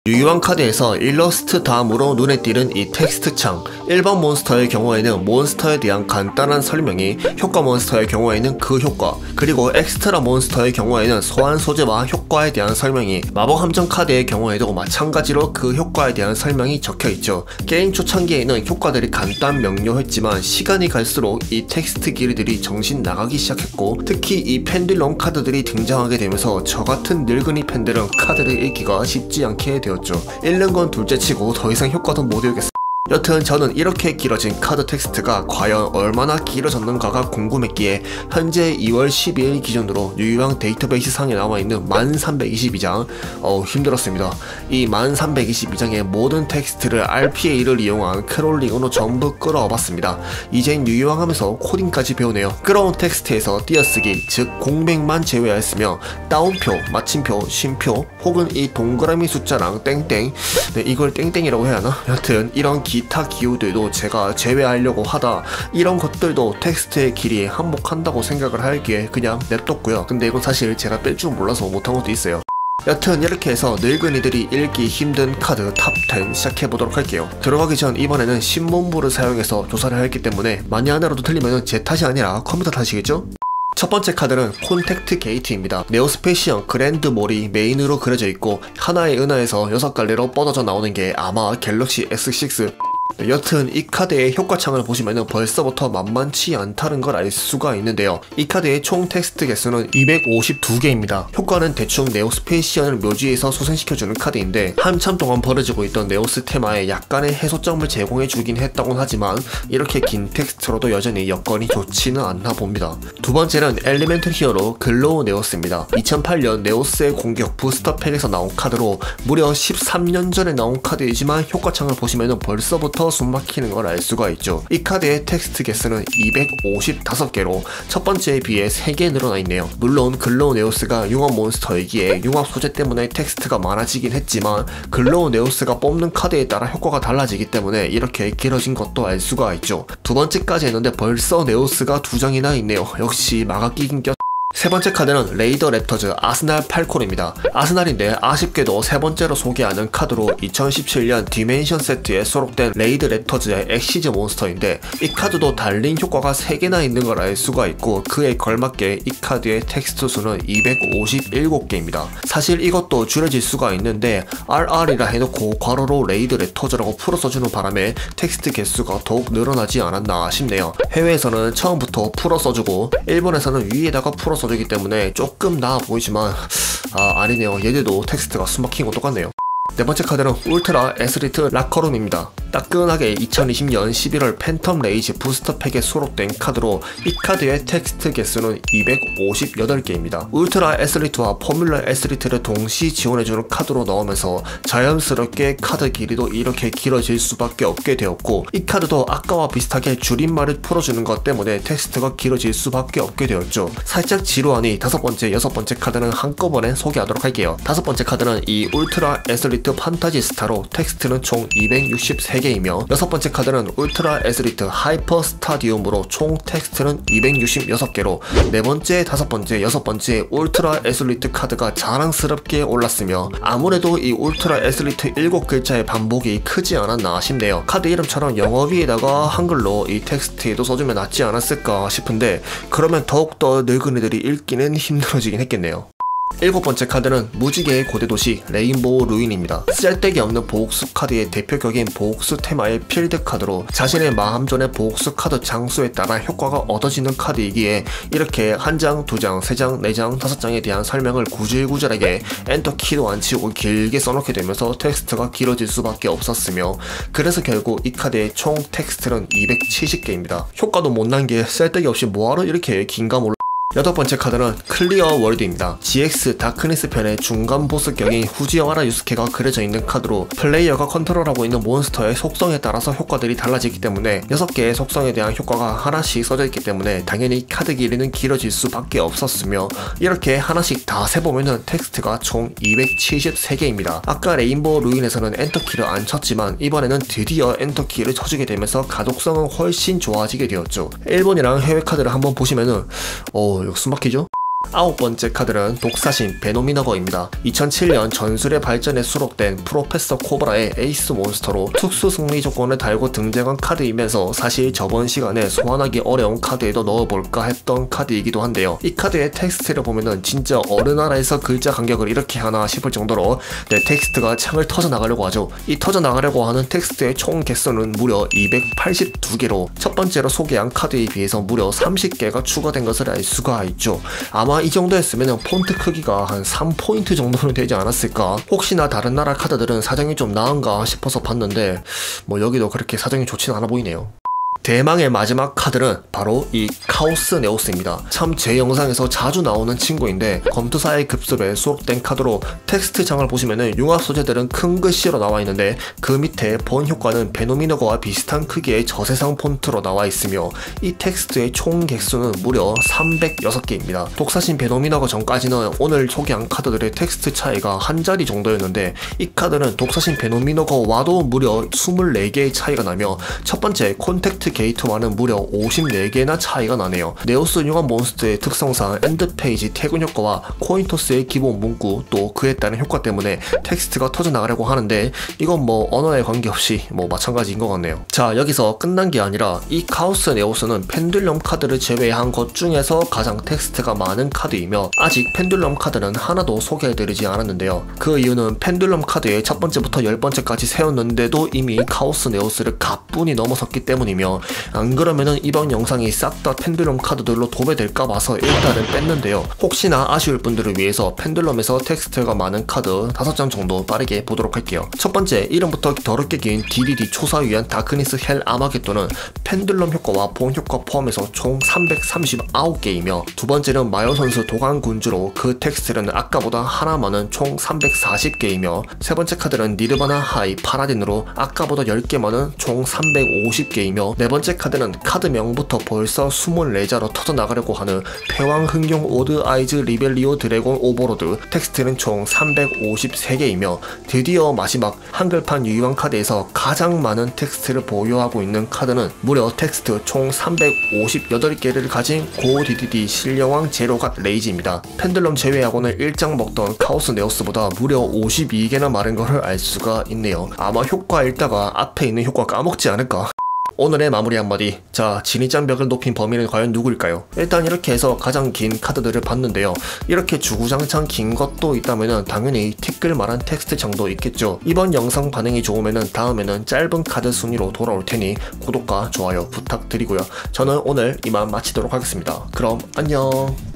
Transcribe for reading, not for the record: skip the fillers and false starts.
유희왕 카드에서 일러스트 다음으로 눈에 띄는 이 텍스트 창, 일반 몬스터의 경우에는 몬스터에 대한 간단한 설명이, 효과 몬스터의 경우에는 그 효과, 그리고 엑스트라 몬스터의 경우에는 소환 소재와 효과에 대한 설명이, 마법 함정 카드의 경우에도 마찬가지로 그 효과에 대한 설명이 적혀있죠. 게임 초창기에는 효과들이 간단 명료했지만 시간이 갈수록 이 텍스트 길이들이 정신 나가기 시작했고, 특히 이 펜듈럼 카드들이 등장하게 되면서 저같은 늙은이 팬들은 카드를 읽기가 쉽지 않게 되었죠. 읽는 건 둘째치고 더 이상 효과도 못 읽겠어. 여튼 저는 이렇게 길어진 카드 텍스트가 과연 얼마나 길어졌는가가 궁금했기에 현재 2월 12일 기준으로 유희왕 데이터베이스 상에 나와있는 1322장, 힘들었습니다. 이 1322장의 모든 텍스트를 RPA를 이용한 크롤링으로 전부 끌어와봤습니다. 이젠 유희왕 하면서 코딩까지 배우네요. 끌어온 텍스트에서 띄어쓰기, 즉 공백만 제외하였으며 따옴표, 마침표, 쉼표, 혹은 이 동그라미 숫자랑 땡땡, 이걸 땡땡이라고 해야 하나? 여튼 이런 기타 기호들도 제가 제외하려고 하다 이런 것들도 텍스트의 길이에 한몫한다고 생각을 하기에 그냥 냅뒀고요. 근데 이건 사실 제가 뺄 줄 몰라서 못한 것도 있어요. 여튼 이렇게 해서 늙은이들이 읽기 힘든 카드 탑10 시작해보도록 할게요. 들어가기 전 이번에는 신문부를 사용해서 조사를 했기 때문에 만약 하나라도 틀리면 제 탓이 아니라 컴퓨터 탓이겠죠? 첫 번째 카드는 콘택트 게이트입니다. 네오스페시언 그랜드 몰이 메인으로 그려져 있고 하나의 은하에서 6갈래로 뻗어져 나오는 게 아마 갤럭시 S6. 여튼 이 카드의 효과창을 보시면은 벌써부터 만만치 않다는 걸 알 수가 있는데요. 이 카드의 총 텍스트 개수는 252개입니다. 효과는 대충 네오스페이시언을 묘지에서 소생시켜주는 카드인데 한참 동안 벌어지고 있던 네오스 테마에 약간의 해소점을 제공해주긴 했다곤 하지만 이렇게 긴 텍스트로도 여전히 여건이 좋지는 않나 봅니다. 두 번째는 엘리멘틀 히어로 글로우 네오스입니다. 2008년 네오스의 공격 부스터 팩에서 나온 카드로 무려 13년 전에 나온 카드이지만 효과창을 보시면은 벌써부터 숨막히는 걸 알 수가 있죠. 이 카드의 텍스트 개수는 255개로 첫 번째에 비해 3개 늘어나 있네요. 물론 글로우 네오스가 융합 몬스터이기에 융합 소재 때문에 텍스트가 많아지긴 했지만 글로우 네오스가 뽑는 카드에 따라 효과가 달라지기 때문에 이렇게 길어진 것도 알 수가 있죠. 두 번째까지 했는데 벌써 네오스가 2장이나 있네요. 역시 마가끼긴 꼈. 세 번째 카드는 레이더 랩터즈 아스날 팔콘입니다. 아스날인데 아쉽게도 세 번째로 소개하는 카드로 2017년 디멘션 세트에 수록된 레이드 랩터즈의 엑시즈 몬스터인데 이 카드도 달린 효과가 3개나 있는 걸 알 수가 있고 그에 걸맞게 이 카드의 텍스트 수는 257개입니다. 사실 이것도 줄여질 수가 있는데 RR이라 해놓고 괄호로 레이드 랩터즈라고 풀어 써주는 바람에 텍스트 개수가 더욱 늘어나지 않았나 싶네요. 해외에서는 처음부터 풀어 써주고 일본에서는 위에다가 풀어 써주기 때문에 조금 나아 보이지만 아니네요. 얘들도 텍스트가 숨막힌 거 똑같네요. 네 번째 카드는 울트라 에스리트 라커룸입니다. 따끈하게 2020년 11월 팬텀 레이지 부스터 팩에 수록된 카드로 이 카드의 텍스트 개수는 258개입니다. 울트라 에스리트와 포뮬러 에스리트를 동시 지원해주는 카드로 나오면서 자연스럽게 카드 길이도 이렇게 길어질 수밖에 없게 되었고 이 카드도 아까와 비슷하게 줄임말을 풀어주는 것 때문에 텍스트가 길어질 수밖에 없게 되었죠. 살짝 지루하니 다섯 번째, 여섯 번째 카드는 한꺼번에 소개하도록 할게요. 다섯 번째 카드는 이 울트라 에스리트 판타지 스타로 텍스트는 총 263개이며 여섯 번째 카드는 울트라 에스리트 하이퍼 스타디움으로 총 텍스트는 266개로 네 번째, 다섯 번째, 여섯 번째 울트라 에스리트 카드가 자랑스럽게 올랐으며 아무래도 이 울트라 에스리트 7글자의 반복이 크지 않았나 싶네요. 카드 이름처럼 영어 위에다가 한글로 이 텍스트에도 써주면 낫지 않았을까 싶은데 그러면 더욱더 늙은이들이 읽기는 힘들어지긴 했겠네요. 일곱 번째 카드는 무지개의 고대도시 레인보우 루인입니다. 쓸데기 없는 보옥수 카드의 대표격인 보옥수 테마의 필드 카드로 자신의 마함존의 보옥수 카드 장수에 따라 효과가 얻어지는 카드이기에 이렇게 한 장, 두 장, 세 장, 네 장, 다섯 장에 대한 설명을 구질구질하게 엔터 키도 안 치고 길게 써놓게 되면서 텍스트가 길어질 수밖에 없었으며 그래서 결국 이 카드의 총 텍스트는 270개입니다. 효과도 못난 게 쓸데기 없이 뭐하러 이렇게 긴가 몰라. 여덟 번째 카드는 클리어 월드입니다. GX 다크니스 편의 중간 보스격인 후지와라 유스케가 그려져 있는 카드로 플레이어가 컨트롤하고 있는 몬스터의 속성에 따라서 효과들이 달라지기 때문에 6개의 속성에 대한 효과가 하나씩 써져 있기 때문에 당연히 카드 길이는 길어질 수밖에 없었으며 이렇게 하나씩 다 세보면은 텍스트가 총 273개입니다. 아까 레인보우 루인에서는 엔터키를 안 쳤지만 이번에는 드디어 엔터키를 쳐주게 되면서 가독성은 훨씬 좋아지게 되었죠. 일본이랑 해외 카드를 한번 보시면은 이거 숨막히죠? 9번째 카드는 독사신 베노미너거입니다. 2007년 전술의 발전에 수록된 프로페서 코브라의 에이스 몬스터로 특수 승리 조건을 달고 등장한 카드이면서 사실 저번 시간에 소환하기 어려운 카드에도 넣어볼까 했던 카드이기도 한데요. 이 카드의 텍스트를 보면은 진짜 어느 나라에서 글자 간격을 이렇게 하나 싶을 정도로 텍스트가 창을 터져나가려고 하죠. 이 터져나가려고 하는 텍스트의 총 개수는 무려 282개로 첫 번째로 소개한 카드에 비해서 무려 30개가 추가된 것을 알 수가 있죠. 아마 이 정도였으면 폰트 크기가 한 3포인트 정도는 되지 않았을까. 혹시나 다른 나라 카드들은 사정이 좀 나은가 싶어서 봤는데 뭐 여기도 그렇게 사정이 좋진 않아 보이네요. 대망의 마지막 카드는 바로 이 카오스 네오스입니다. 참 제 영상에서 자주 나오는 친구인데 검투사의 급습에 수록된 카드로 텍스트 창을 보시면은 융합 소재들은 큰 글씨로 나와 있는데 그 밑에 본 효과는 베노미너거와 비슷한 크기의 저세상 폰트로 나와 있으며 이 텍스트의 총 개수는 무려 306개입니다. 독사신 베노미너거 전까지는 오늘 소개한 카드들의 텍스트 차이가 한 자리 정도였는데 이 카드는 독사신 베노미너거와도 무려 24개의 차이가 나며 첫 번째 콘택트 게이트와는 무려 54개나 차이가 나네요. 네오스 융합 몬스터의 특성상 엔드페이지 퇴근 효과와 코인토스의 기본 문구 또 그에 따른 효과 때문에 텍스트가 터져나가려고 하는데 이건 뭐 언어에 관계없이 뭐 마찬가지인 것 같네요. 자, 여기서 끝난 게 아니라 이 카오스 네오스는 펜듈럼 카드를 제외한 것 중에서 가장 텍스트가 많은 카드이며 아직 펜듈럼 카드는 하나도 소개해드리지 않았는데요. 그 이유는 펜듈럼 카드의 첫 번째부터 10번째까지 세웠는데도 이미 카오스 네오스를 가뿐히 넘어섰기 때문이며 안 그러면은 이번 영상이 싹 다 펜듈럼 카드들로 도배될까 봐서 일단은 뺐는데요. 혹시나 아쉬울 분들을 위해서 펜듈럼에서 텍스트가 많은 카드 5장 정도 빠르게 보도록 할게요. 첫 번째, 이름부터 더럽게 긴 DDD 초사 위한 다크니스 헬 아마겟돈은 펜듈럼 효과와 본 효과 포함해서 총 339개이며 두 번째는 마요 선수 도관 군주로 그 텍스트는 아까보다 하나 많은 총 340개이며 세 번째 카드는 니르바나 하이 파라딘으로 아까보다 10개 많은 총 350개이며 네 번째 카드는 카드명부터 벌써 24자로 터져나가려고 하는 패왕 흥룡 오드 아이즈 리벨리오 드래곤 오버로드 텍스트는 총 353개이며 드디어 마지막 한글판 유희왕 카드에서 가장 많은 텍스트를 보유하고 있는 카드는 무려 텍스트 총 358개를 가진 고 DDD 신령왕 제로갓 레이지입니다. 펜듈럼 제외하고는 일장 먹던 카오스 네오스보다 무려 52개나 많은 것을 알 수가 있네요. 아마 효과 읽다가 앞에 있는 효과 까먹지 않을까? 오늘의 마무리 한마디. 자, 진입장벽을 높인 범인은 과연 누구일까요? 일단 이렇게 해서 가장 긴 카드들을 봤는데요. 이렇게 주구장창 긴 것도 있다면 당연히 티끌만한 텍스트 창도 있겠죠. 이번 영상 반응이 좋으면 다음에는 짧은 카드 순위로 돌아올 테니 구독과 좋아요 부탁드리고요. 저는 오늘 이만 마치도록 하겠습니다. 그럼 안녕.